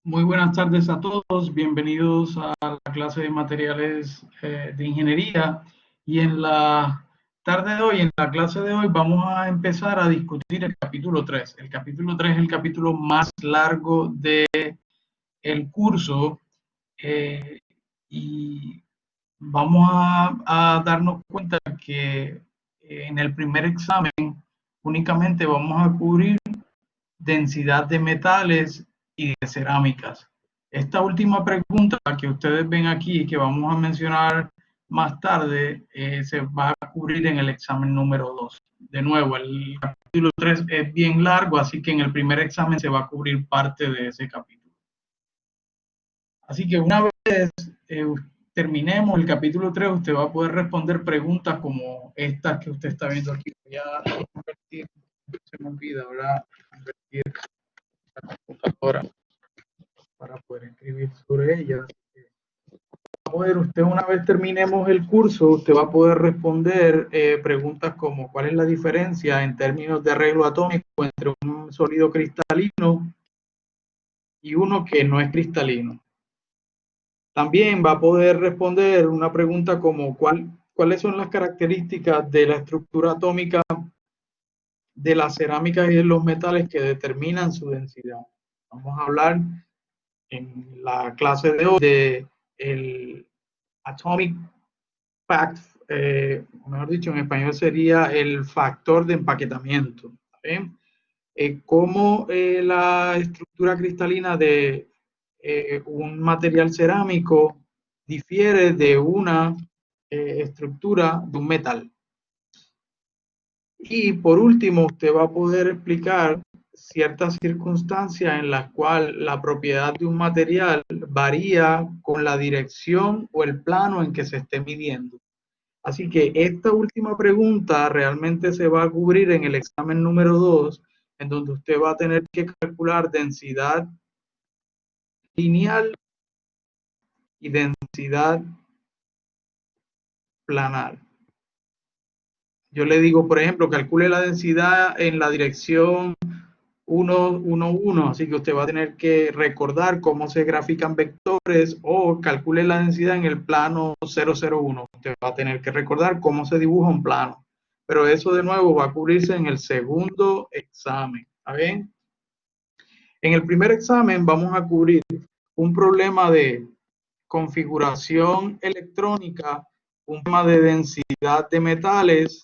Muy buenas tardes a todos, bienvenidos a la clase de materiales de ingeniería. Y en la tarde de hoy, en la clase de hoy, vamos a empezar a discutir el capítulo 3. El capítulo 3 es el capítulo más largo del curso y vamos a darnos cuenta que en el primer examen únicamente vamos a cubrir densidad de metales y de cerámicas. Esta última pregunta que ustedes ven aquí, que vamos a mencionar más tarde, se va a cubrir en el examen número 2. De nuevo, el capítulo 3 es bien largo, así que en el primer examen se va a cubrir parte de ese capítulo. Así que una vez terminemos el capítulo 3, usted va a poder responder preguntas como estas que usted está viendo aquí. Voy a convertir, se me olvida, ¿verdad? Convertir la computadora para poder escribir sobre ella. Usted, una vez terminemos el curso, usted va a poder responder preguntas como ¿cuál es la diferencia en términos de arreglo atómico entre un sólido cristalino y uno que no es cristalino? También va a poder responder una pregunta como ¿cuáles son las características de la estructura atómica de las cerámicas y de los metales que determinan su densidad? Vamos a hablar en la clase de hoy de el Atomic Fact, mejor dicho, en español sería el factor de empaquetamiento. Cómo la estructura cristalina de un material cerámico difiere de una estructura de un metal. Y por último, usted va a poder explicar ciertas circunstancias en las cuales la propiedad de un material varía con la dirección o el plano en que se esté midiendo. Así que esta última pregunta realmente se va a cubrir en el examen número 2, en donde usted va a tener que calcular densidad lineal y densidad planar. Yo le digo, por ejemplo, calcule la densidad en la dirección 1, 1, 1, así que usted va a tener que recordar cómo se grafican vectores, o calcule la densidad en el plano 0, 0, 1. Usted va a tener que recordar cómo se dibuja un plano. Pero eso de nuevo va a cubrirse en el segundo examen. ¿Está bien? En el primer examen vamos a cubrir un problema de configuración electrónica, un problema de densidad de metales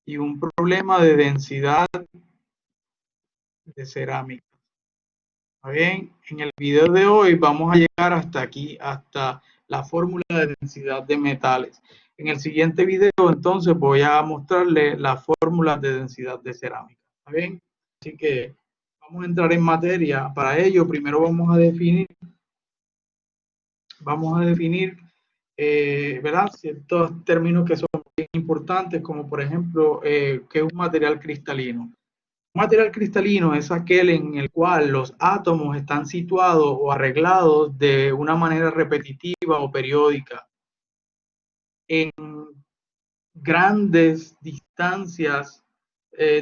y un problema de densidad de cerámica. ¿Está bien? En el video de hoy vamos a llegar hasta aquí, hasta la fórmula de densidad de metales. En el siguiente video entonces voy a mostrarle las fórmulas de densidad de cerámica. ¿Está bien? Así que vamos a entrar en materia. Para ello primero vamos a definir ¿verdad? Ciertos términos que son bien importantes, como por ejemplo, ¿qué es un material cristalino? Un material cristalino es aquel en el cual los átomos están situados o arreglados de una manera repetitiva o periódica en grandes distancias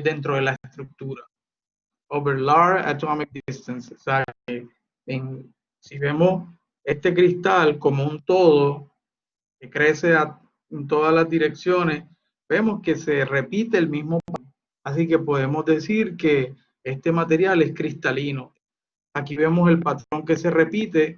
dentro de la estructura. Over large atomic distances. O sea, si vemos este cristal como un todo que crece en todas las direcciones, vemos que se repite el mismo patrón. Así que podemos decir que este material es cristalino. Aquí vemos el patrón que se repite,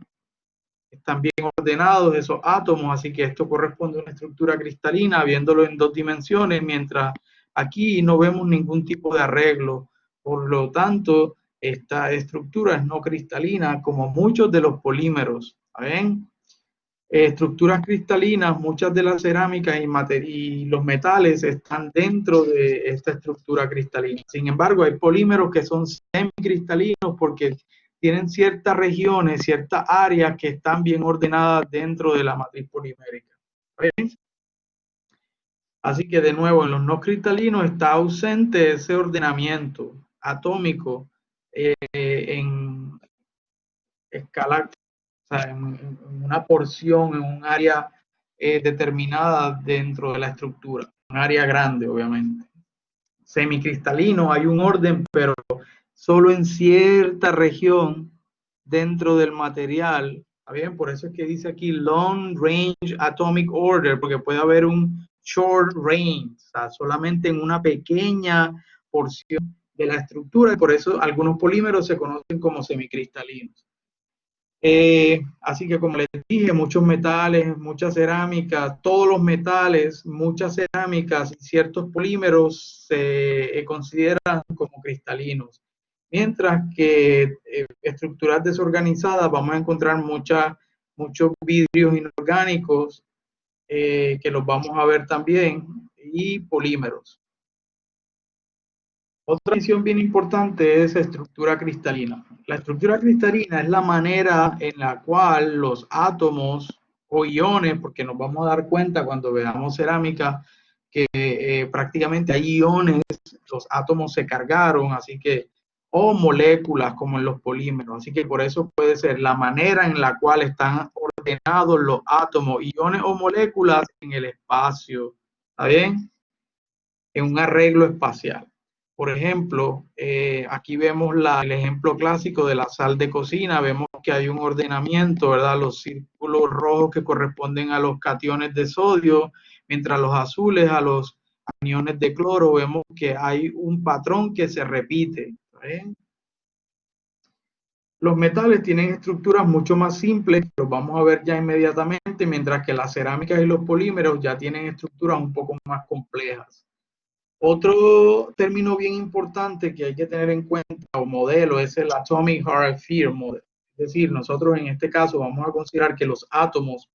están bien ordenados esos átomos, así que esto corresponde a una estructura cristalina, viéndolo en 2 dimensiones, mientras aquí no vemos ningún tipo de arreglo. Por lo tanto, esta estructura es no cristalina, como muchos de los polímeros. ¿Ven? Estructuras cristalinas, muchas de las cerámicas y los metales están dentro de esta estructura cristalina. Sin embargo, hay polímeros que son semicristalinos porque tienen ciertas regiones, ciertas áreas que están bien ordenadas dentro de la matriz polimérica. ¿Ven? Así que de nuevo, en los no cristalinos está ausente ese ordenamiento atómico en escala, o sea, en una porción, en un área determinada dentro de la estructura, un área grande, obviamente. Semicristalino, hay un orden, pero solo en cierta región dentro del material. ¿Está bien? Por eso es que dice aquí Long Range Atomic Order, porque puede haber un short range, o sea, solamente en una pequeña porción de la estructura, y por eso algunos polímeros se conocen como semicristalinos. Así que como les dije, muchos metales, muchas cerámicas, todos los metales, muchas cerámicas y ciertos polímeros se consideran como cristalinos. Mientras que estructuras desorganizadas vamos a encontrar muchos vidrios inorgánicos que los vamos a ver también, y polímeros. Otra definición bien importante es estructura cristalina. La estructura cristalina es la manera en la cual los átomos o iones, porque nos vamos a dar cuenta cuando veamos cerámica que prácticamente hay iones, los átomos se cargaron, así que, o moléculas como en los polímeros, así que por eso puede ser la manera en la cual están ordenados los átomos, iones o moléculas en el espacio, ¿está bien? En un arreglo espacial. Por ejemplo, aquí vemos el ejemplo clásico de la sal de cocina. Vemos que hay un ordenamiento, ¿verdad? Los círculos rojos que corresponden a los cationes de sodio, mientras los azules a los aniones de cloro. Vemos que hay un patrón que se repite. ¿Ven? Los metales tienen estructuras mucho más simples, los vamos a ver ya inmediatamente, mientras que las cerámicas y los polímeros ya tienen estructuras un poco más complejas. Otro término bien importante que hay que tener en cuenta o modelo es el Atomic Heart Sphere Model. Es decir, nosotros en este caso vamos a considerar que los átomos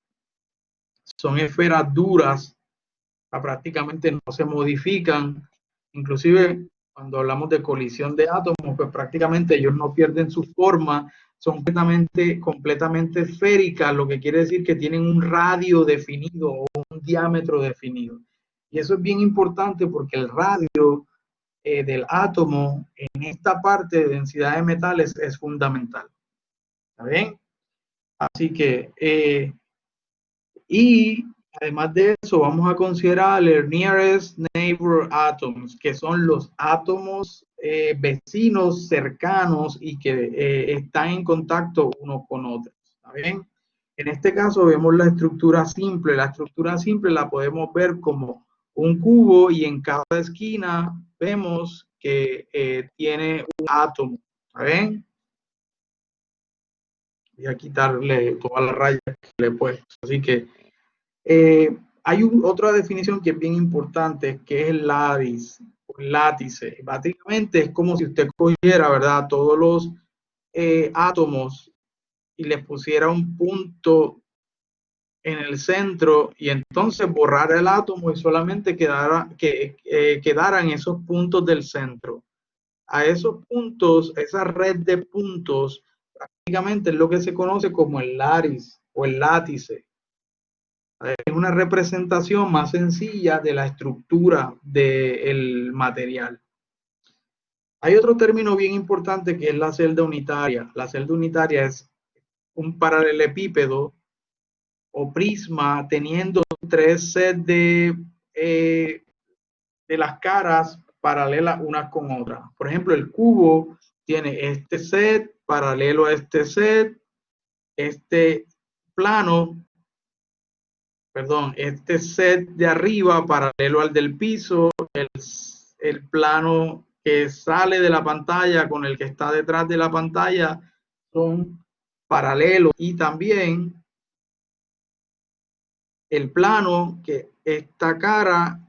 son esferas duras, prácticamente no se modifican. Inclusive cuando hablamos de colisión de átomos, pues prácticamente ellos no pierden su forma, son completamente esféricas, lo que quiere decir que tienen un radio definido o un diámetro definido. Y eso es bien importante porque el radio del átomo en esta parte de densidad de metales es fundamental. ¿Está bien? Así que, y además de eso, vamos a considerar el Nearest Neighbor Atoms, que son los átomos vecinos cercanos y que están en contacto unos con otros. ¿Está bien? En este caso vemos la estructura simple. La estructura simple la podemos ver como un cubo y en cada esquina vemos que tiene un átomo. ¿Está bien? Voy a quitarle todas las rayas que le he puesto. Así que hay otra definición que es bien importante, que es el látice. Básicamente es como si usted cogiera, ¿verdad?, todos los átomos y les pusiera un punto en el centro y entonces borrar el átomo y solamente quedaran esos puntos del centro. A esos puntos, esa red de puntos, prácticamente es lo que se conoce como el látice o el látice. Es una representación más sencilla de la estructura del material. Hay otro término bien importante que es la celda unitaria. La celda unitaria es un paralelepípedo o prisma teniendo tres sets de las caras paralelas unas con otras. Por ejemplo, el cubo tiene este set paralelo a este set, este plano, perdón, este set de arriba paralelo al del piso, el plano que sale de la pantalla con el que está detrás de la pantalla son paralelos, y también el plano que esta cara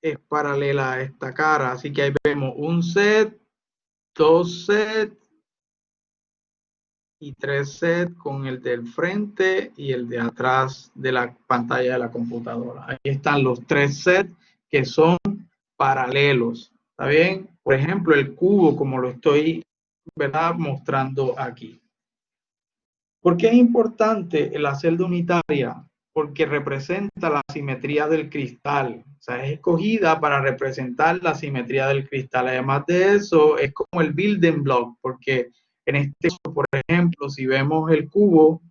es paralela a esta cara. Así que ahí vemos un set, dos sets y tres sets con el del frente y el de atrás de la pantalla de la computadora. Ahí están los tres sets que son paralelos. ¿Está bien? Por ejemplo, el cubo, como lo estoy, ¿verdad?, mostrando aquí. ¿Por qué es importante la celda unitaria? Porque representa la simetría del cristal. O sea, es escogida para representar la simetría del cristal. Además de eso, es como el building block, porque en este caso, por ejemplo, si vemos el cubo,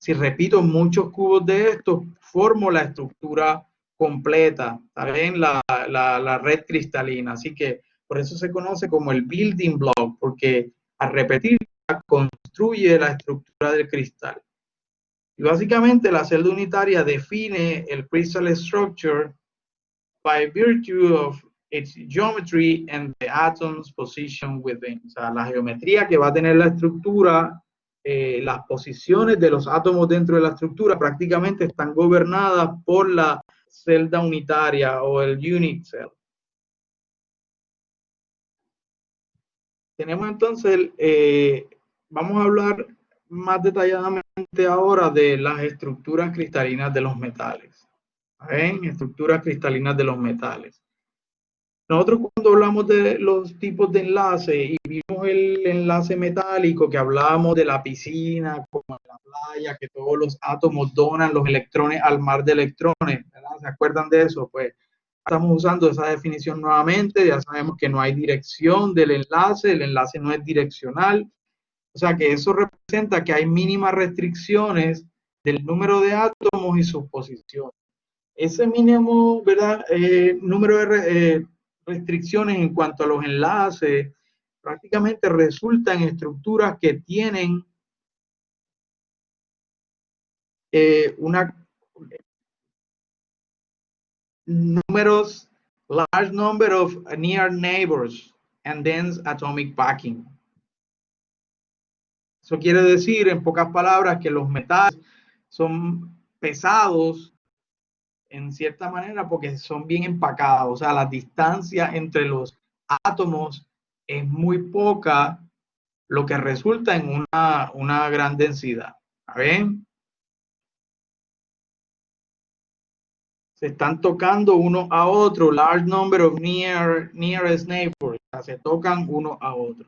si repito muchos cubos de estos, formo la estructura completa, ¿saben? La red cristalina. Así que Por eso se conoce como el building block, porque al repetirla construye la estructura del cristal. Y básicamente la celda unitaria define el crystal structure by virtue of its geometry and the atom's position within. O sea, la geometría que va a tener la estructura, las posiciones de los átomos dentro de la estructura prácticamente están gobernadas por la celda unitaria o el unit cell. Tenemos entonces, vamos a hablar más detalladamente ahora de las estructuras cristalinas de los metales. ¿Ven? Estructuras cristalinas de los metales. Nosotros cuando hablamos de los tipos de enlace y vimos el enlace metálico que hablábamos de la piscina, como en la playa, que todos los átomos donan los electrones al mar de electrones, ¿verdad? ¿Se acuerdan de eso? Pues estamos usando esa definición nuevamente, ya sabemos que no hay dirección del enlace, el enlace no es direccional, o sea que eso representa que hay mínimas restricciones del número de átomos y sus posiciones. Ese mínimo, ¿verdad? Número de restricciones en cuanto a los enlaces prácticamente resulta en estructuras que tienen números, large number of near neighbors and dense atomic packing. Eso quiere decir, en pocas palabras, que los metales son pesados en cierta manera porque son bien empacados, o sea, la distancia entre los átomos es muy poca, lo que resulta en una gran densidad. ¿Ven? Se están tocando uno a otro, large number of nearest neighbors, o sea, se tocan uno a otro.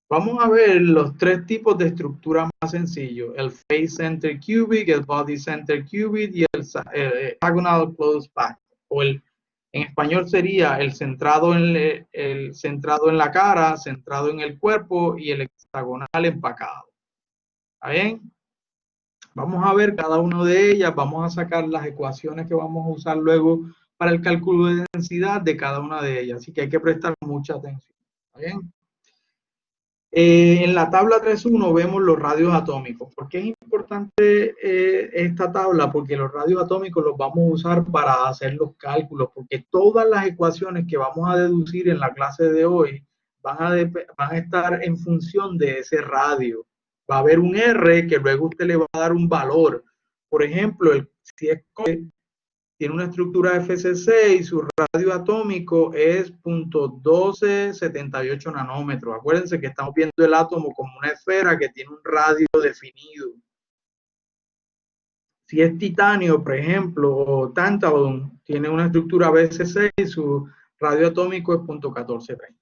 Vamos a ver los tres tipos de estructura más sencillos, el face center cubic, el body center cubic y el hexagonal closed pack, o en español sería el centrado en la cara, centrado en el cuerpo y el hexagonal empacado. ¿Está bien? Vamos a ver cada una de ellas, vamos a sacar las ecuaciones que vamos a usar luego para el cálculo de densidad de cada una de ellas, así que hay que prestar mucha atención. ¿Está bien? En la tabla 3.1 vemos los radios atómicos. ¿Por qué es importante esta tabla? Porque los radios atómicos los vamos a usar para hacer los cálculos, porque todas las ecuaciones que vamos a deducir en la clase de hoy van a estar en función de ese radio. Va a haber un R que luego usted le va a dar un valor. Por ejemplo, si es tiene una estructura FCC y su radio atómico es 0.1278 nanómetros. Acuérdense que estamos viendo el átomo como una esfera que tiene un radio definido. Si es titanio, por ejemplo, o tantalum, tiene una estructura BCC y su radio atómico es 0.1430.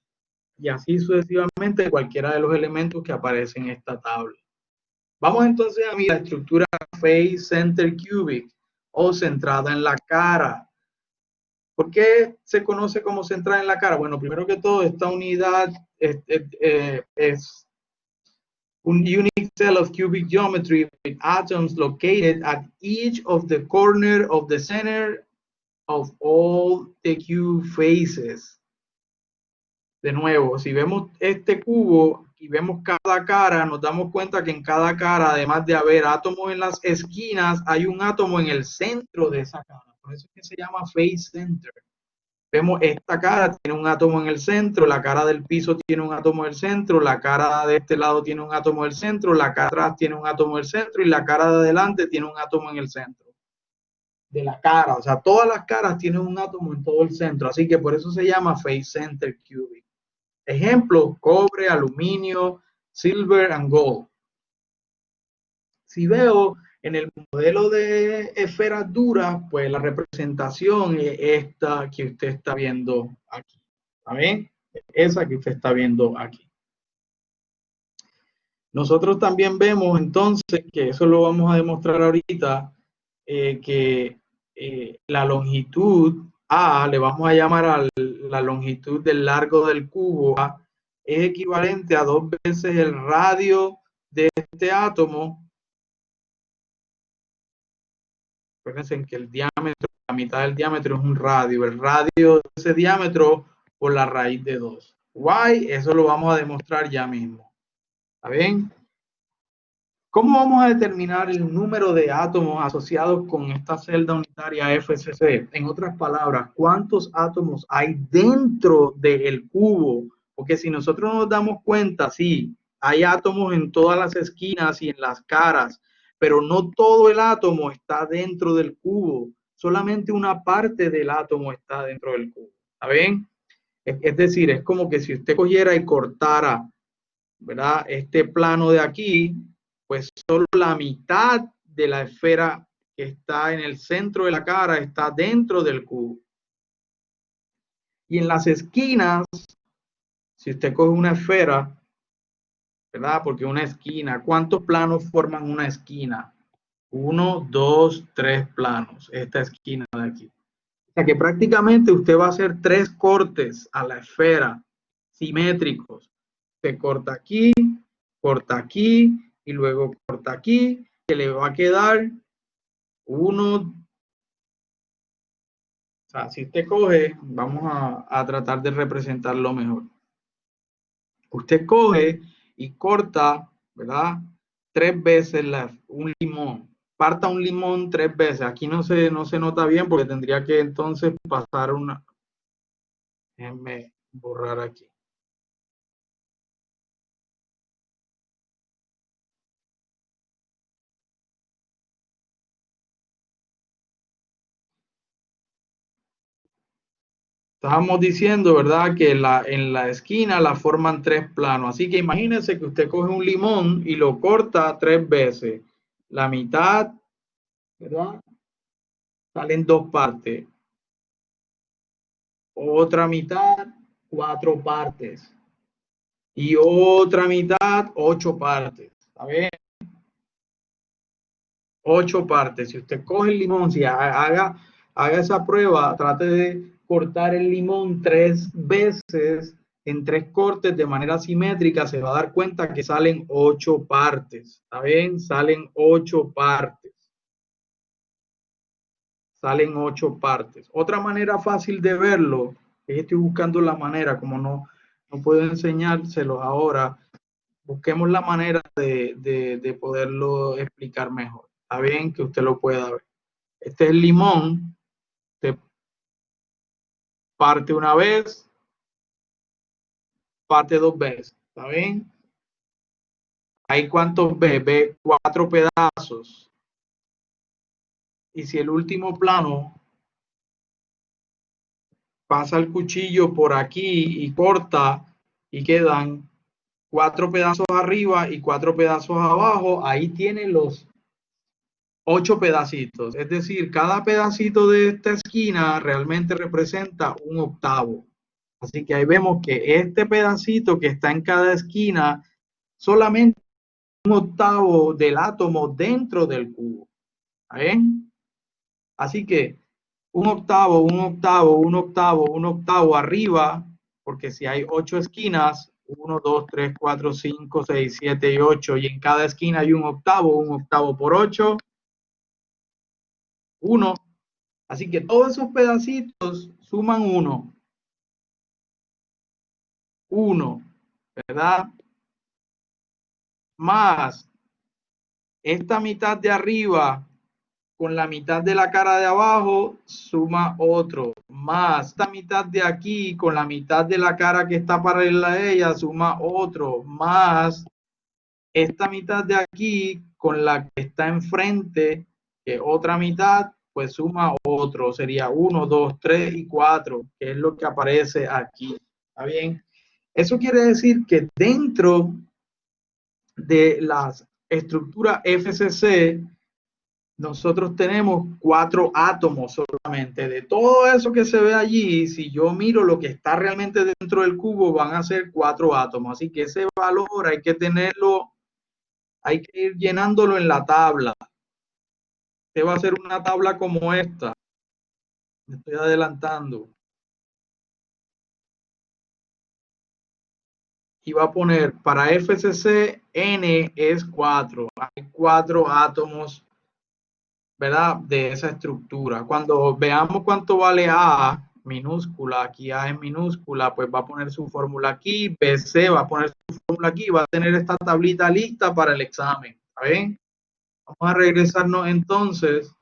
Y así sucesivamente cualquiera de los elementos que aparecen en esta tabla. Vamos entonces a mirar la estructura face center cubic o centrada en la cara. ¿Por qué se conoce como centrada en la cara? Bueno, primero que todo, esta unidad es un unique cell of cubic geometry with atoms located at each of the corner of the center of all the cube faces. De nuevo, si vemos este cubo y vemos cada cara, nos damos cuenta que en cada cara, además de haber átomos en las esquinas, hay un átomo en el centro de esa cara. Por eso es que se llama face center. Vemos esta cara, tiene un átomo en el centro, la cara del piso tiene un átomo en el centro, la cara de este lado tiene un átomo en el centro, la cara de atrás tiene un átomo en el centro y la cara de adelante tiene un átomo en el centro de la cara. O sea, todas las caras tienen un átomo en todo el centro, así que por eso se llama face center cubic. Ejemplo, cobre, aluminio, silver and gold. Si veo en el modelo de esferas duras, pues la representación es esta que usted está viendo aquí. ¿Está bien? Esa que usted está viendo aquí. Nosotros también vemos entonces, que eso lo vamos a demostrar ahorita, que la longitud A, le vamos a llamar a la longitud del largo del cubo A, es equivalente a 2 veces el radio de este átomo. Fíjense que el diámetro, la mitad del diámetro es un radio. El radio de ese diámetro por la raíz de 2. Why, eso lo vamos a demostrar ya mismo. ¿Está bien? ¿Cómo vamos a determinar el número de átomos asociados con esta celda unitaria FCC? En otras palabras, ¿cuántos átomos hay dentro del cubo? Porque si nosotros nos damos cuenta, sí, hay átomos en todas las esquinas y en las caras, pero no todo el átomo está dentro del cubo. Solamente una parte del átomo está dentro del cubo. ¿Está bien? Es decir, es como que si usted cogiera y cortara, ¿verdad? Este plano de aquí, pues solo la mitad de la esfera que está en el centro de la cara está dentro del cubo. Y en las esquinas, si usted coge una esfera, ¿verdad? Porque una esquina, ¿cuántos planos forman una esquina? 1, 2, 3 planos, esta esquina de aquí. O sea que prácticamente usted va a hacer 3 cortes a la esfera simétricos. Se corta aquí y luego corta aquí, que le va a quedar uno. O sea, si usted coge, vamos a tratar de representarlo mejor. Usted coge y corta, ¿verdad? 3 veces un limón. Parta un limón 3 veces. Aquí no se nota bien porque tendría que entonces pasar una. Déjenme borrar aquí. Estábamos diciendo, ¿verdad? Que en la esquina la forman 3 planos. Así que imagínense que usted coge un limón y lo corta 3 veces. La mitad, ¿verdad? Salen 2 partes. Otra mitad, 4 partes. Y otra mitad, 8 partes. ¿Está bien? 8 partes. Si usted coge el limón, si haga esa prueba, trate de cortar el limón 3 veces en 3 cortes de manera simétrica, se va a dar cuenta que salen 8 partes. ¿Está bien? Salen 8 partes. Salen 8 partes. Otra manera fácil de verlo, es que estoy buscando la manera, como no puedo enseñárselo ahora, busquemos la manera de poderlo explicar mejor. Está bien que usted lo pueda ver. Este es el limón, te parte una vez, parte 2 veces. ¿Está bien? ¿Hay cuántos ve? Ve 4 pedazos. Y si el último plano pasa el cuchillo por aquí y corta y quedan 4 pedazos arriba y 4 pedazos abajo, ahí tiene los 8 pedacitos. Es decir, cada pedacito de esta esquina realmente representa un octavo. Así que ahí vemos que este pedacito que está en cada esquina solamente un octavo del átomo dentro del cubo. ¿Ven? Así que un octavo, un octavo, un octavo, un octavo arriba, porque si hay 8 esquinas, 1, 2, 3, 4, 5, 6, 7 y 8, y en cada esquina hay un octavo por 8, 1. Así que todos esos pedacitos suman 1, 1, ¿verdad? Más esta mitad de arriba con la mitad de la cara de abajo suma otro, más esta mitad de aquí con la mitad de la cara que está paralela a ella suma otro, más esta mitad de aquí con la que está enfrente, que otra mitad, pues suma otro, sería 1, 2, 3 y 4, que es lo que aparece aquí. ¿Está bien? Eso quiere decir que dentro de las estructuras FCC nosotros tenemos 4 átomos solamente. De todo eso que se ve allí, si yo miro lo que está realmente dentro del cubo, van a ser 4 átomos. Así que ese valor hay que tenerlo, hay que ir llenándolo en la tabla. Usted va a hacer una tabla como esta. Me estoy adelantando. Y va a poner para FCC N es 4. Hay 4 átomos, ¿verdad? De esa estructura. Cuando veamos cuánto vale A, minúscula, aquí A es minúscula, pues va a poner su fórmula aquí, BC va a poner su fórmula aquí, va a tener esta tablita lista para el examen. ¿Está bien? Vamos a regresarnos entonces.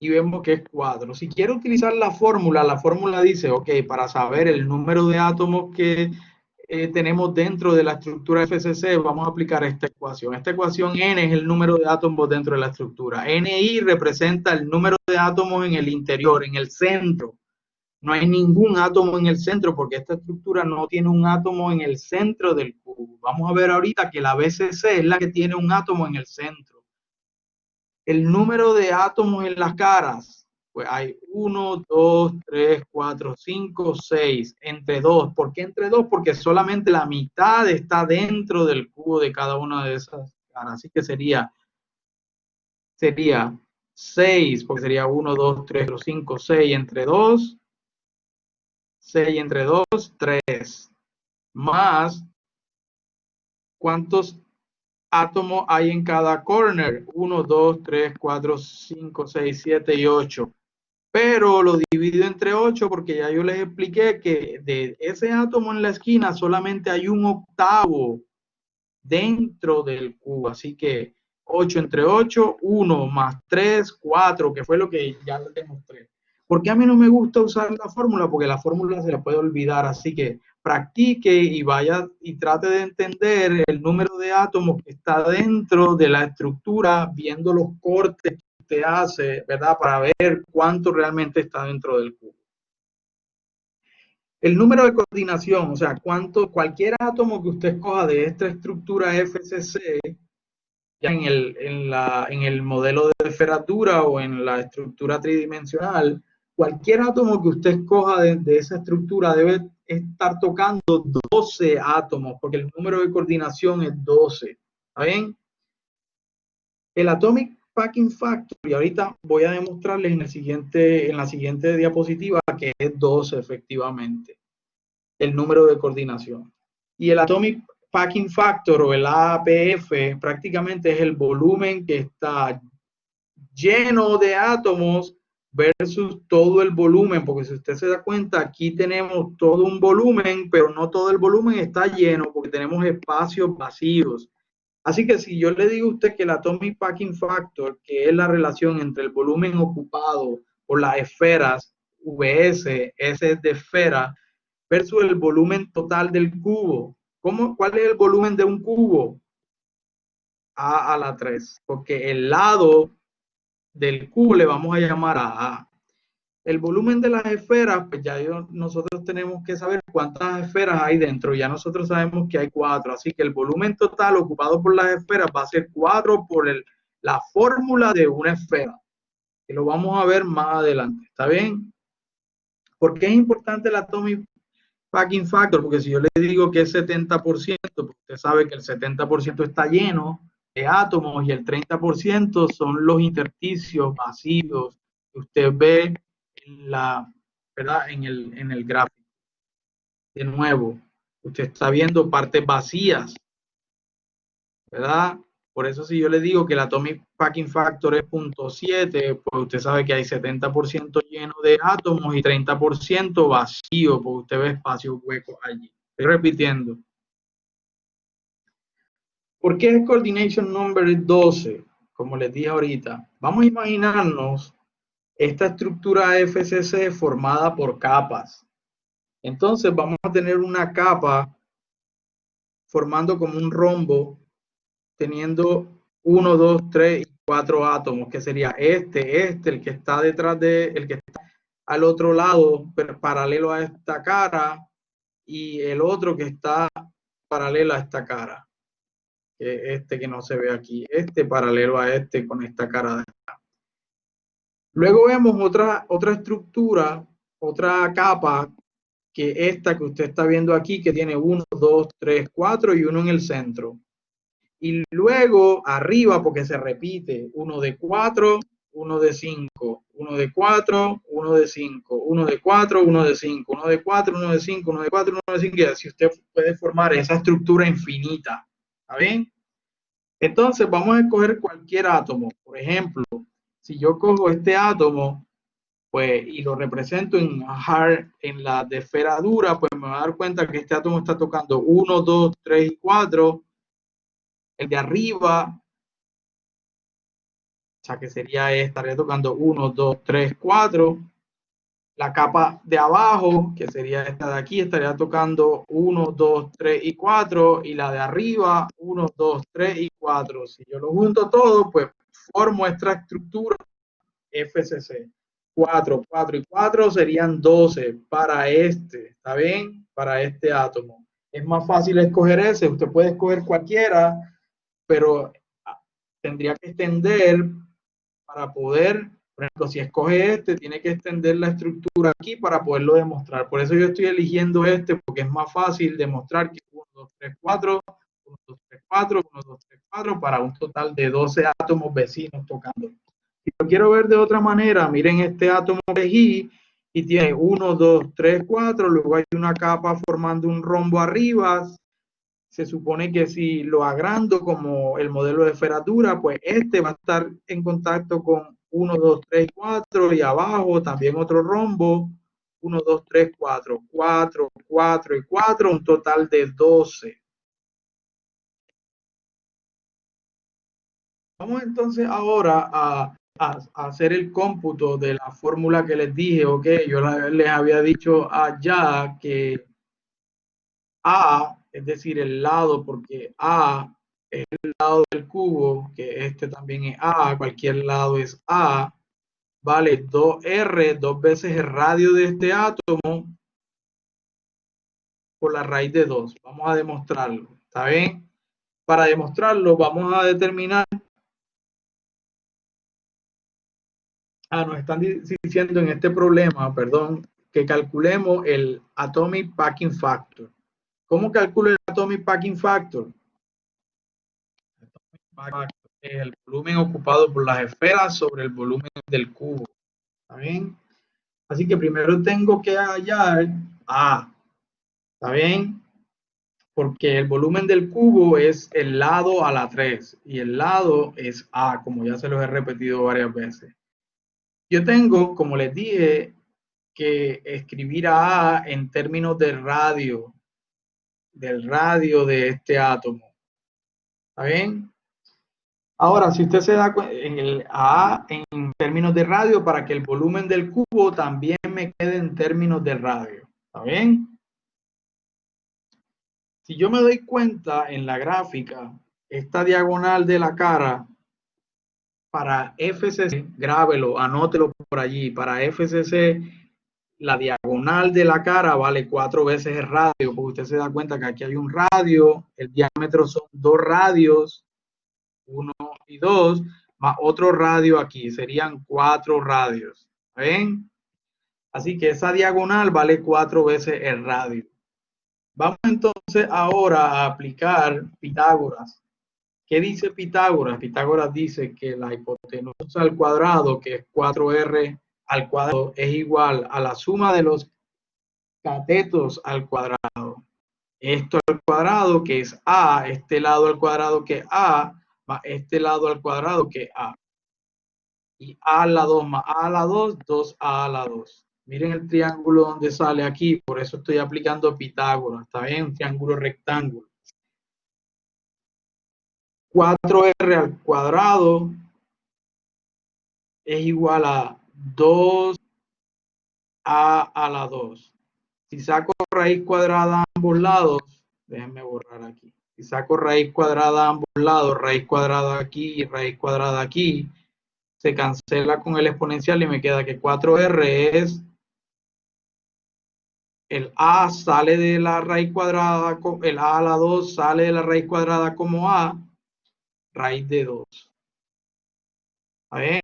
Y vemos que es 4. Si quiero utilizar la fórmula dice, ok, para saber el número de átomos que tenemos dentro de la estructura FCC, vamos a aplicar esta ecuación. Esta ecuación N es el número de átomos dentro de la estructura. NI representa el número de átomos en el interior, en el centro. No hay ningún átomo en el centro porque esta estructura no tiene un átomo en el centro del cubo. Vamos a ver ahorita que la BCC es la que tiene un átomo en el centro. El número de átomos en las caras, pues hay 1, 2, 3, 4, 5, 6, entre 2. ¿Por qué entre 2? Porque solamente la mitad está dentro del cubo de cada una de esas caras. Así que sería 6, porque sería 1, 2, 3, 4, 5, 6 entre 2, 6 entre 2, 3. Más, ¿cuántos átomos hay en cada corner? 1, 2, 3, 4, 5, 6, 7 y 8. Pero lo divido entre 8 porque ya yo les expliqué que de ese átomo en la esquina solamente hay un octavo dentro del cubo. Así que 8 entre 8, 1 más 3, 4, que fue lo que ya le demostré. ¿Por qué a mí no me gusta usar la fórmula? Porque la fórmula se la puede olvidar. Así que practique y vaya y trate de entender el número de átomos que está dentro de la estructura, viendo los cortes que usted hace, ¿verdad? Para ver cuánto realmente está dentro del cubo. El número de coordinación, o sea, cualquier átomo que usted coja de esta estructura FCC, ya en el modelo de esferatura o en la estructura tridimensional, cualquier átomo que usted escoja de esa estructura debe estar tocando 12 átomos, porque el número de coordinación es 12. ¿Está bien? El Atomic Packing Factor, y ahorita voy a demostrarles en la siguiente diapositiva que es 12 efectivamente, el número de coordinación. Y el Atomic Packing Factor o el APF prácticamente es el volumen que está lleno de átomos versus todo el volumen, porque si usted se da cuenta, aquí tenemos todo un volumen, pero no todo el volumen está lleno porque tenemos espacios vacíos. Así que si yo le digo a usted que el Atomic Packing Factor, que es la relación entre el volumen ocupado por las esferas, VS, S es de esfera, versus el volumen total del cubo. ¿Cuál es el volumen de un cubo? A la 3, porque el lado del cubo le vamos a llamar a. El volumen de las esferas, pues ya nosotros tenemos que saber cuántas esferas hay dentro. Ya nosotros sabemos que hay 4, así que el volumen total ocupado por las esferas va a ser 4 por la fórmula de una esfera, que lo vamos a ver más adelante. ¿Está bien? ¿Por qué es importante el Atomic Packing Factor? Porque si yo le digo que es 70%, pues usted sabe que el 70% está lleno de átomos y el 30% son los intersticios vacíos que usted ve ¿verdad? En el gráfico. De nuevo, usted está viendo partes vacías, ¿verdad? Por eso si yo le digo que el Atomic Packing Factor es 0.7, pues usted sabe que hay 70% lleno de átomos y 30% vacío, porque usted ve espacios huecos allí. Estoy repitiendo. ¿Por qué el coordination number es 12? Como les dije ahorita, vamos a imaginarnos esta estructura FCC formada por capas. Entonces vamos a tener una capa formando como un rombo, teniendo 1, 2, 3 y 4 átomos, que sería el que está detrás el que está al otro lado, paralelo a esta cara, y el otro que está paralelo a esta cara. Que no se ve aquí, paralelo a con esta cara de acá. Luego vemos otra estructura, otra capa, que esta que usted está viendo aquí, que tiene 1, 2, 3, 4 y uno en el centro. Y luego arriba, porque se repite, uno de 4, uno de 5, uno de 4, uno de 5, uno de 4, uno de 5, uno de 4, uno de 5, uno de 4, uno de 5, y así usted puede formar esa estructura infinita. ¿Está bien? Entonces vamos a escoger cualquier átomo. Por ejemplo, si yo cojo este átomo, pues, y lo represento en la de esfera dura, pues me voy a dar cuenta que este átomo está tocando 1, 2, 3 y 4. El de arriba, o sea que sería, estaría tocando 1, 2, 3, 4. La capa de abajo, que sería esta de aquí, estaría tocando 1, 2, 3 y 4. Y la de arriba, 1, 2, 3 y 4. Si yo lo junto todo, pues formo esta estructura FCC. 4, 4 y 4 serían 12 para este, ¿está bien? Para este átomo. Es más fácil escoger ese, usted puede escoger cualquiera, pero tendría que extender para poder, por ejemplo, si escoge este, tiene que extender la estructura aquí para poderlo demostrar. Por eso yo estoy eligiendo este, porque es más fácil demostrar que 1, 2, 3, 4, 1, 2, 3, 4, 1, 2, 3, 4, para un total de 12 átomos vecinos tocando. Si lo quiero ver de otra manera, miren este átomo de elegí y tiene 1, 2, 3, 4, luego hay una capa formando un rombo arriba. Se supone que si lo agrando como el modelo de esfera dura, pues este va a estar en contacto con 1, 2, 3, 4 y abajo también otro rombo, 1, 2, 3, 4, 4, 4 y 4, un total de 12. Vamos entonces ahora a hacer el cómputo de la fórmula que les dije, ok, yo les había dicho allá que A, es decir, el lado, porque A es el lado del cubo, que este también es A, cualquier lado es A, vale 2R, dos veces el radio de este átomo por la raíz de 2. Vamos a demostrarlo, ¿está bien? Para demostrarlo vamos a determinar, nos están diciendo en este problema, perdón, que calculemos el Atomic Packing Factor. ¿Cómo calculo el Atomic Packing Factor? El volumen ocupado por las esferas sobre el volumen del cubo. ¿Está bien? Así que primero tengo que hallar A. ¿Está bien? Porque el volumen del cubo es el lado a la 3 y el lado es A, como ya se los he repetido varias veces. Yo tengo, como les dije, que escribir a A en términos de radio, del radio de este átomo. ¿Está bien? Ahora, si usted se da cuenta, en el A en términos de radio, para que el volumen del cubo también me quede en términos de radio. ¿Está bien? Si yo me doy cuenta en la gráfica, esta diagonal de la cara, para FCC, grábelo, anótelo por allí, para FCC, la diagonal de la cara vale 4 veces el radio, porque usted se da cuenta que aquí hay un radio, el diámetro son 2 radios, 1 y 2, más otro radio aquí, serían 4 radios. ¿Ven? Así que esa diagonal vale 4 veces el radio. Vamos entonces ahora a aplicar Pitágoras. ¿Qué dice Pitágoras? Pitágoras dice que la hipotenusa al cuadrado, que es 4R al cuadrado, es igual a la suma de los catetos al cuadrado. Esto al cuadrado, que es A, este lado al cuadrado, que es A, más este lado al cuadrado, que es A. Y A a la 2 más A a la 2, 2A a la 2. Miren el triángulo donde sale aquí, por eso estoy aplicando Pitágoras, ¿está bien? Un triángulo rectángulo. 4R al cuadrado es igual a 2A a la 2. Si saco raíz cuadrada a ambos lados, déjenme borrar aquí. Si saco raíz cuadrada a ambos lados, raíz cuadrada aquí y raíz cuadrada aquí, se cancela con el exponencial y me queda que 4R es el A sale de la raíz cuadrada, el A a la 2 sale de la raíz cuadrada como A, raíz de 2. ¿Está bien?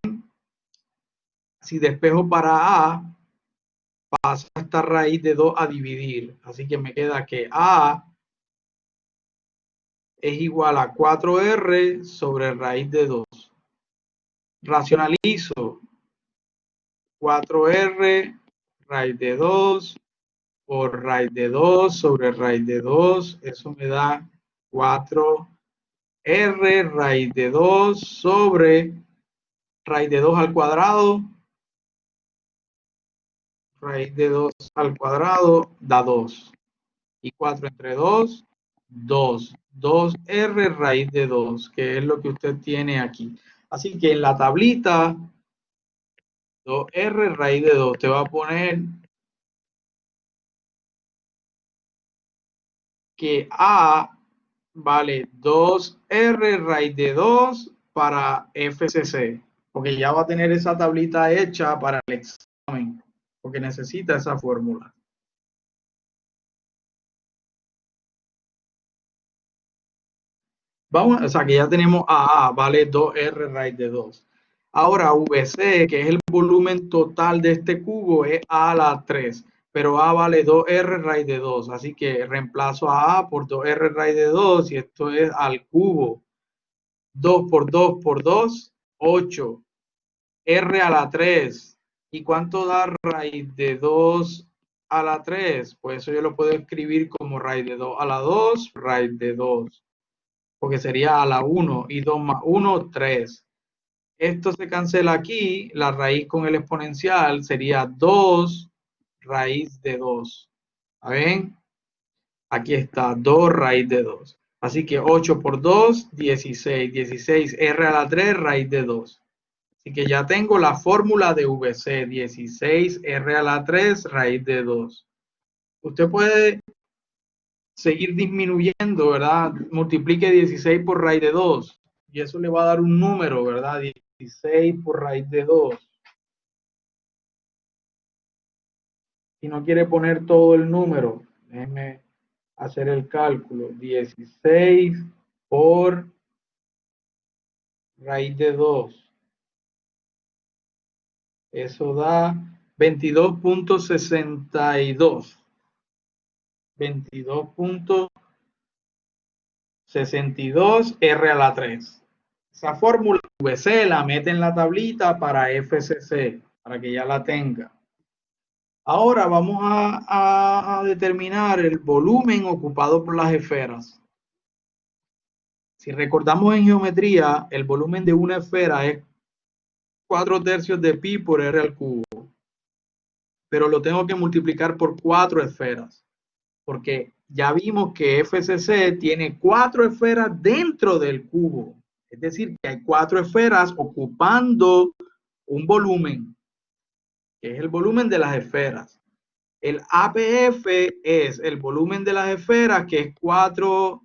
Si despejo para A, pasa esta raíz de 2 a dividir. Así que me queda que A es igual a 4R sobre raíz de 2. Racionalizo 4R raíz de 2 por raíz de 2 sobre raíz de 2. Eso me da 4R R raíz de 2 sobre raíz de 2 al cuadrado. Raíz de 2 al cuadrado da 2. Y 4 entre 2, 2. 2R raíz de 2, que es lo que usted tiene aquí. Así que en la tablita, 2R raíz de 2, te va a poner que A vale 2R raíz de 2 para FCC, porque ya va a tener esa tablita hecha para el examen, porque necesita esa fórmula. Vamos, o sea que ya tenemos AA, vale 2R raíz de 2. Ahora VC, que es el volumen total de este cubo, es A a la 3, pero A vale 2R raíz de 2, así que reemplazo a A por 2R raíz de 2 y esto es al cubo. 2 por 2 por 2, 8. R a la 3. ¿Y cuánto da raíz de 2 a la 3? Pues eso yo lo puedo escribir como raíz de 2 a la 2, raíz de 2. Porque sería a la 1 y 2 más 1, 3. Esto se cancela aquí, la raíz con el exponencial sería 2 raíz de 2. ¿Ven? Aquí está, 2 raíz de 2. Así que 8 por 2, 16. 16 R a la 3 raíz de 2. Así que ya tengo la fórmula de VC, 16 R a la 3 raíz de 2. Usted puede seguir disminuyendo, ¿verdad? Multiplique 16 por raíz de 2 y eso le va a dar un número, ¿verdad? 16 por raíz de 2. Si no quiere poner todo el número, déjeme hacer el cálculo. 16 por raíz de 2. Eso da 22.62. 22.62 R a la 3. Esa fórmula VC la mete en la tablita para FCC, para que ya la tenga. Ahora vamos a determinar el volumen ocupado por las esferas. Si recordamos en geometría, el volumen de una esfera es 4/3 de pi por r al cubo. Pero lo tengo que multiplicar por 4 esferas. Porque ya vimos que FCC tiene 4 esferas dentro del cubo. Es decir, que hay 4 esferas ocupando un volumen, que es el volumen de las esferas. El APF es el volumen de las esferas, que es 4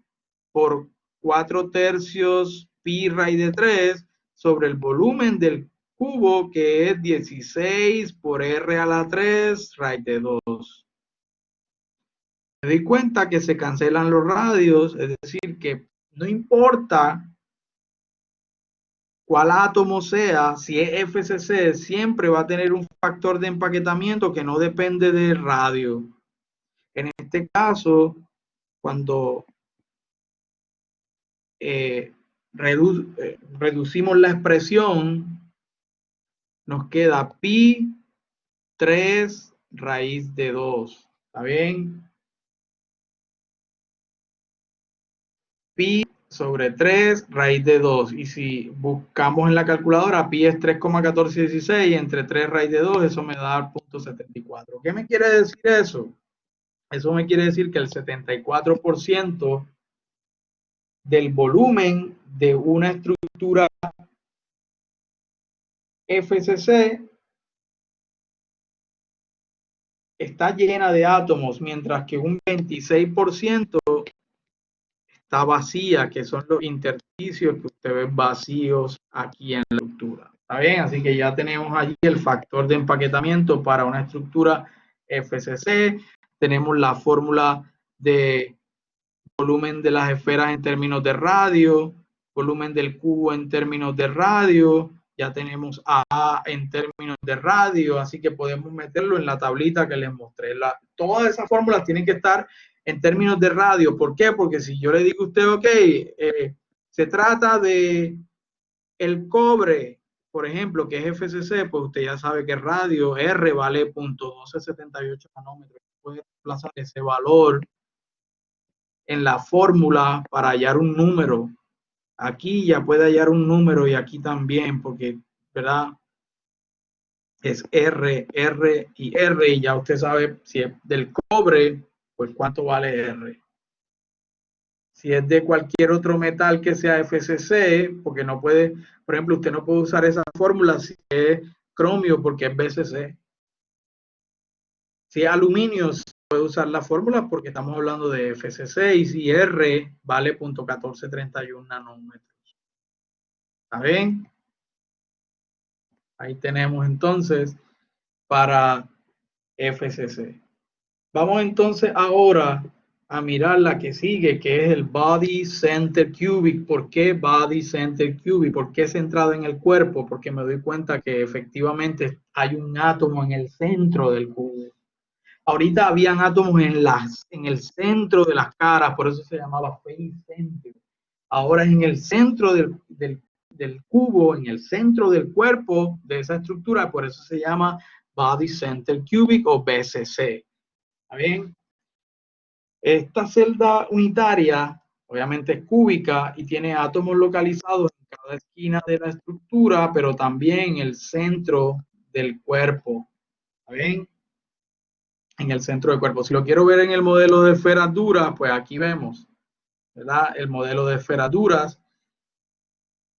por 4/3 pi raíz de 3 sobre el volumen del cubo, que es 16 por r a la 3 raíz de 2. Me di cuenta que se cancelan los radios, es decir, que no importa cuál átomo sea, si es FCC, siempre va a tener un factor de empaquetamiento que no depende del radio. En este caso, cuando reducimos la expresión, nos queda pi 3 raíz de 2. ¿Está bien? Pi sobre 3 raíz de 2. Y si buscamos en la calculadora, pi es 3,1416 entre 3 raíz de 2, eso me da 0.74. ¿Qué me quiere decir eso? Eso me quiere decir que el 74% del volumen de una estructura FCC está llena de átomos, mientras que un 26% está vacía, que son los intersticios que usted ve vacíos aquí en la estructura. ¿Está bien? Así que ya tenemos allí el factor de empaquetamiento para una estructura FCC. Tenemos la fórmula de volumen de las esferas en términos de radio, volumen del cubo en términos de radio, ya tenemos A en términos de radio, así que podemos meterlo en la tablita que les mostré. Todas esas fórmulas tienen que estar en términos de radio. ¿Por qué? Porque si yo le digo a usted, ok, se trata de el cobre, por ejemplo, que es FCC, pues usted ya sabe que radio R vale 0.1278 nanómetros. Puede desplazar ese valor en la fórmula para hallar un número Aquí ya puede hallar un número y aquí también, porque, ¿verdad? Es R, R y R, y ya usted sabe si es del cobre, pues cuánto vale R. Si es de cualquier otro metal que sea FCC, porque no puede, por ejemplo, usted no puede usar esa fórmula si es cromio porque es BCC. Si es aluminio, puede usar la fórmula porque estamos hablando de FCC y si R vale 0.1431 nanómetros. ¿Está bien? Ahí tenemos entonces para FCC. Vamos entonces ahora a mirar la que sigue, que es el Body Center Cubic. ¿Por qué Body Center Cubic? ¿Por qué centrado en el cuerpo? Porque me doy cuenta que efectivamente hay un átomo en el centro del cubo. Ahorita habían átomos en el centro de las caras, por eso se llamaba face center. Ahora es en el centro del cubo, en el centro del cuerpo de esa estructura, por eso se llama Body Center Cubic o BCC. ¿Está bien? Esta celda unitaria, obviamente es cúbica y tiene átomos localizados en cada esquina de la estructura, pero también en el centro del cuerpo. ¿Está bien? En el centro del cuerpo. Si lo quiero ver en el modelo de esferas duras, pues aquí vemos, ¿verdad? El modelo de esferas duras.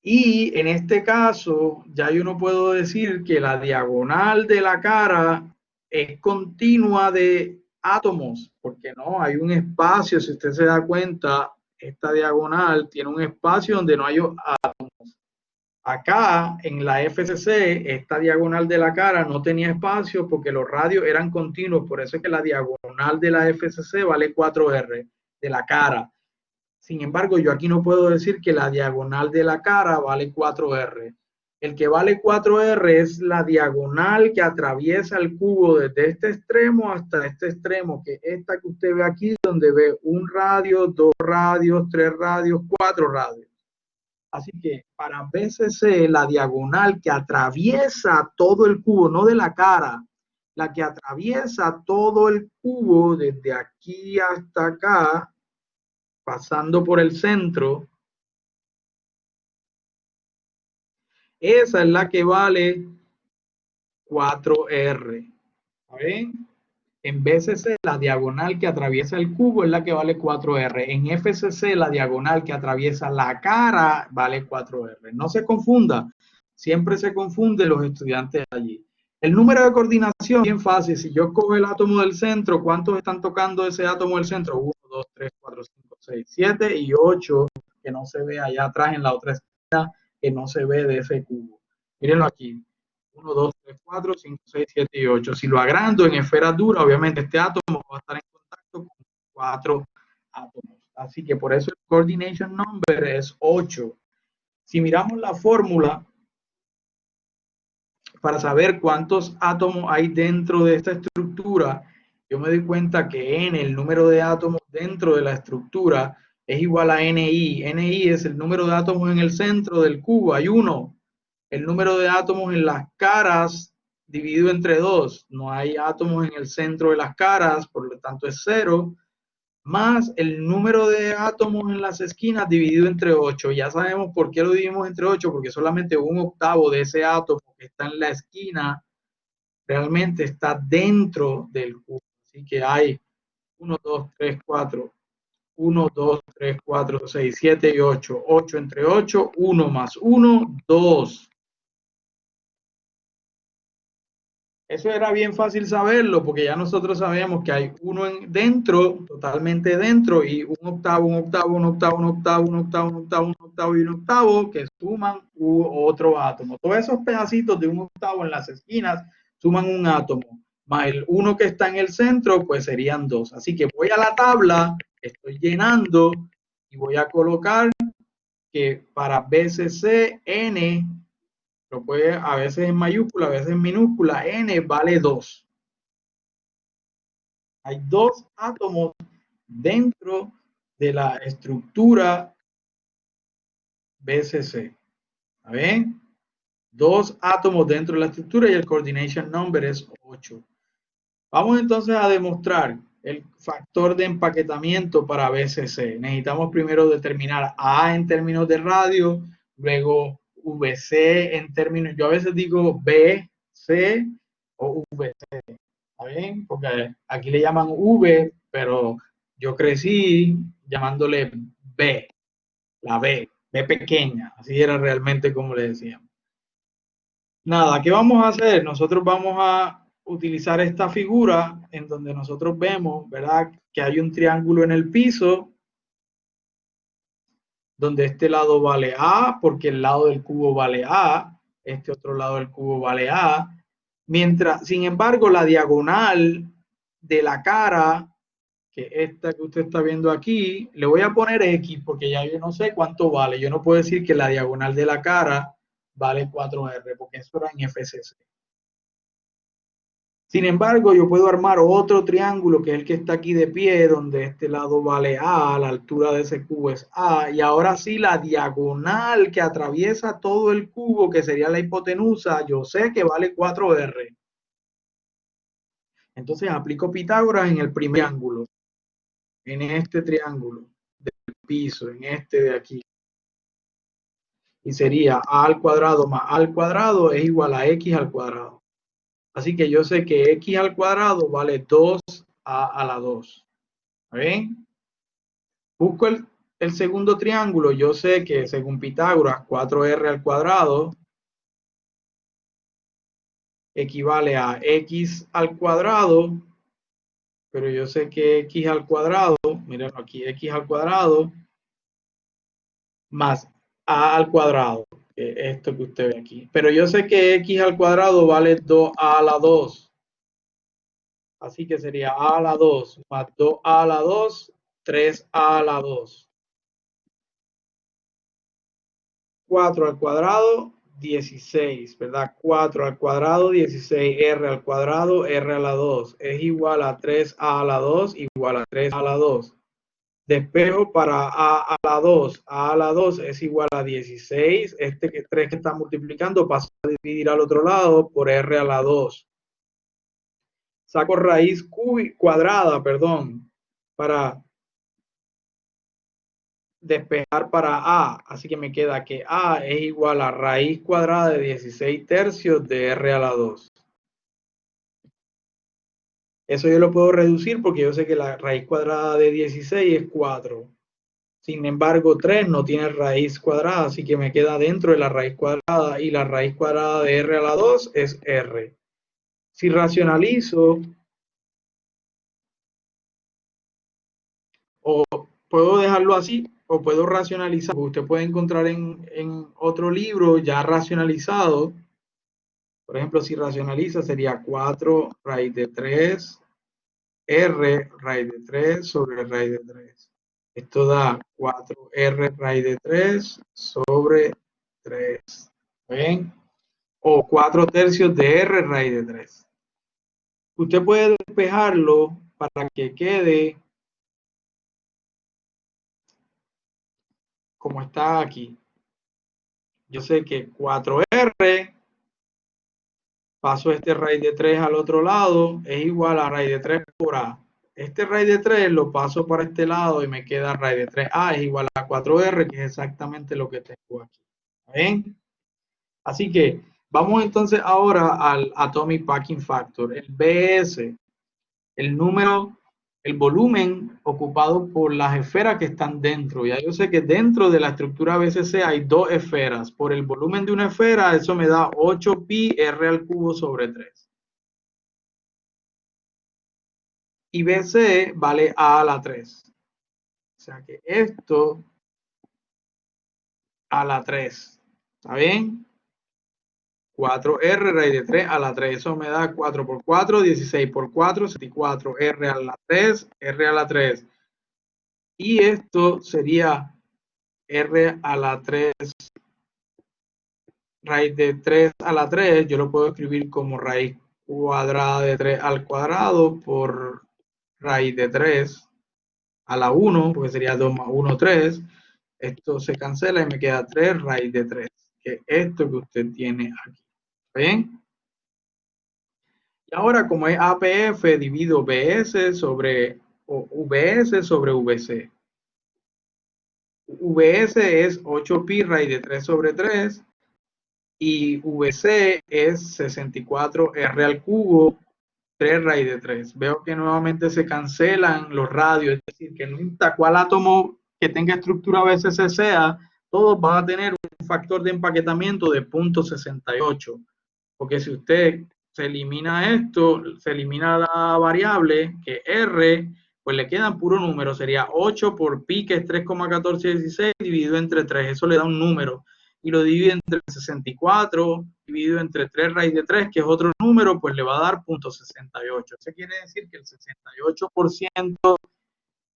Y en este caso, ya yo no puedo decir que la diagonal de la cara es continua de átomos, porque no, hay un espacio, si usted se da cuenta, esta diagonal tiene un espacio donde no hay átomos. Acá en la FCC, esta diagonal de la cara no tenía espacio porque los radios eran continuos, por eso es que la diagonal de la FCC vale 4R de la cara. Sin embargo, yo aquí no puedo decir que la diagonal de la cara vale 4R. El que vale 4R es la diagonal que atraviesa el cubo desde este extremo hasta este extremo, que es esta que usted ve aquí, donde ve un radio, dos radios, tres radios, cuatro radios. Así que para BCC, la diagonal que atraviesa todo el cubo, no de la cara, la que atraviesa todo el cubo desde aquí hasta acá, pasando por el centro, esa es la que vale 4R. ¿Ven? En BCC, la diagonal que atraviesa el cubo es la que vale 4R. En FCC, la diagonal que atraviesa la cara vale 4R. No se confunda. Siempre se confunden los estudiantes allí. El número de coordinación, bien fácil. Si yo cojo el átomo del centro, ¿cuántos están tocando ese átomo del centro? 1, 2, 3, 4, 5, 6, 7 y 8, que no se ve allá atrás en la otra esquina, que no se ve de ese cubo. Mírenlo aquí. 1, 2, 3, 4, 5, 6, 7 y 8. Si lo agrando en esferas duras, obviamente este átomo va a estar en contacto con 4 átomos. Así que por eso el coordination number es 8. Si miramos la fórmula para saber cuántos átomos hay dentro de esta estructura, yo me doy cuenta que N, el número de átomos dentro de la estructura, es igual a NI. NI es el número de átomos en el centro del cubo, hay 1. El número de átomos en las caras dividido entre 2. No hay átomos en el centro de las caras, por lo tanto es 0. Más el número de átomos en las esquinas dividido entre 8. Ya sabemos por qué lo dividimos entre 8, porque solamente un octavo de ese átomo que está en la esquina realmente está dentro del cubo. Así que hay 1, 2, 3, 4. 1, 2, 3, 4, 6, 7 y 8. 8 entre 8, 1 más 1, 2. Eso era bien fácil saberlo porque ya nosotros sabemos que hay uno dentro, totalmente dentro, y un octavo, un octavo, un octavo, un octavo, un octavo, un octavo, un octavo y un octavo que suman otro átomo. Todos esos pedacitos de un octavo en las esquinas suman un átomo, más el uno que está en el centro, pues serían 2. Así que voy a la tabla, estoy llenando y voy a colocar que para BCC N lo puede a veces en mayúscula, a veces en minúscula, N vale 2. Hay 2 átomos dentro de la estructura BCC. ¿Ven? 2 átomos dentro de la estructura y el coordination number es 8. Vamos entonces a demostrar el factor de empaquetamiento para BCC. Necesitamos primero determinar A en términos de radio, luego VC en términos, yo a veces digo BC o VC, ¿está bien? Porque aquí le llaman V, pero yo crecí llamándole B, la B pequeña, así era realmente como le decíamos. Nada, ¿qué vamos a hacer? Nosotros vamos a utilizar esta figura en donde nosotros vemos, ¿verdad?, que hay un triángulo en el piso, donde este lado vale A, porque el lado del cubo vale A, este otro lado del cubo vale A, mientras, sin embargo, la diagonal de la cara, que esta que usted está viendo aquí, le voy a poner X, porque ya yo no sé cuánto vale, yo no puedo decir que la diagonal de la cara vale 4R, porque eso era en FCC. Sin embargo, yo puedo armar otro triángulo, que es el que está aquí de pie, donde este lado vale A, la altura de ese cubo es A, y ahora sí la diagonal que atraviesa todo el cubo, que sería la hipotenusa, yo sé que vale 4R. Entonces aplico Pitágoras en el primer ángulo, en este triángulo del piso, en este de aquí. Y sería A al cuadrado más A al cuadrado es igual a X al cuadrado. Así que yo sé que X al cuadrado vale 2A a la 2. ¿Ven? Busco el segundo triángulo, yo sé que según Pitágoras 4R al cuadrado equivale a X al cuadrado, pero yo sé que X al cuadrado, miren aquí, X al cuadrado más A al cuadrado, esto que usted ve aquí. Pero yo sé que X al cuadrado vale 2A a la 2. Así que sería A a la 2 más 2A a la 2, 3A a la 2. 4 al cuadrado, 16, ¿verdad? 4 al cuadrado, 16, R al cuadrado, R a la 2. Es igual a 3A a la 2, igual a 3 a la 2. Despejo para A a la 2. A a la 2 es igual a 16. Este 3 que está multiplicando pasa a dividir al otro lado por R a la 2. Saco raíz cuadrada, perdón, para despejar para A, así que me queda que A es igual a raíz cuadrada de 16 tercios de R a la 2. Eso yo lo puedo reducir porque yo sé que la raíz cuadrada de 16 es 4. Sin embargo, 3 no tiene raíz cuadrada, así que me queda dentro de la raíz cuadrada y la raíz cuadrada de R a la 2 es R. Si racionalizo, o puedo dejarlo así, o puedo racionalizar, usted puede encontrar en otro libro ya racionalizado. Por ejemplo, si racionaliza sería 4 raíz de 3, R raíz de 3 sobre raíz de 3. Esto da 4R raíz de 3 sobre 3. ¿Ven? O 4 tercios de R raíz de 3. Usted puede despejarlo para que quede como está aquí. Yo sé que 4R, paso este raíz de 3 al otro lado, es igual a raíz de 3 por A. Este raíz de 3 lo paso para este lado y me queda raíz de 3A es igual a 4R, que es exactamente lo que tengo aquí. ¿Ven? Así que vamos entonces ahora al Atomic Packing Factor, el BS, el número, el volumen ocupado por las esferas que están dentro. Ya yo sé que dentro de la estructura BCC hay dos esferas. Por el volumen de una esfera, eso me da 8pi R al cubo sobre 3. Y BC vale A a la 3. O sea que esto a la 3. ¿Está bien? 4R raíz de 3 a la 3. Eso me da 4 por 4, 16 por 4, 64. R a la 3, R a la 3. Y esto sería R a la 3, raíz de 3 a la 3. Yo lo puedo escribir como raíz cuadrada de 3 al cuadrado por raíz de 3 a la 1, porque sería 2 más 1, 3. Esto se cancela y me queda 3 raíz de 3, que es esto que usted tiene aquí. ¿Bien? Y ahora, como es APF, divido VS sobre VS sobre VC. VS es 8pi raíz de 3 sobre 3 y VC es 64R al cubo 3 raíz de 3. Veo que nuevamente se cancelan los radios, es decir, que no importa cuál átomo que tenga estructura BCC sea, todos van a tener un factor de empaquetamiento de 0.68. Porque si usted se elimina esto, se elimina la variable, que R, pues le quedan puro número. Sería 8 por pi, que es 3,1416, dividido entre 3. Eso le da un número. Y lo divide entre 64, dividido entre 3 raíz de 3, que es otro número, pues le va a dar 0.68. Eso quiere decir que el 68%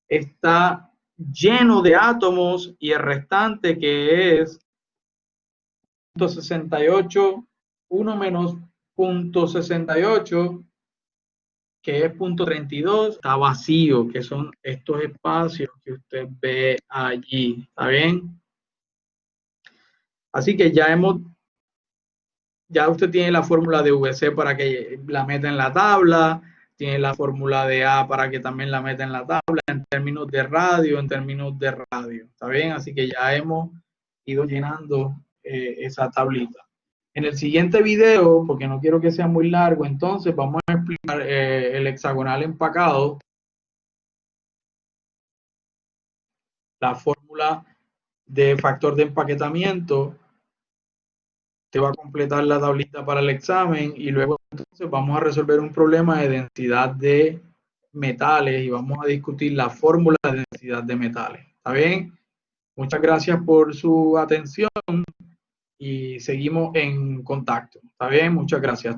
está lleno de átomos y el restante, que es 0.68, 1 menos 0.68, que es 0.32, está vacío, que son estos espacios que usted ve allí. ¿Está bien? Así que ya usted tiene la fórmula de VC para que la meta en la tabla, tiene la fórmula de A para que también la meta en la tabla, en términos de radio, ¿está bien? Así que ya hemos ido llenando esa tablita. En el siguiente video, porque no quiero que sea muy largo, entonces vamos a explicar el hexagonal empacado, la fórmula de factor de empaquetamiento. Te va a completar la tablita para el examen y luego entonces vamos a resolver un problema de densidad de metales y vamos a discutir la fórmula de densidad de metales. ¿Está bien? Muchas gracias por su atención y seguimos en contacto. ¿Está bien? Muchas gracias.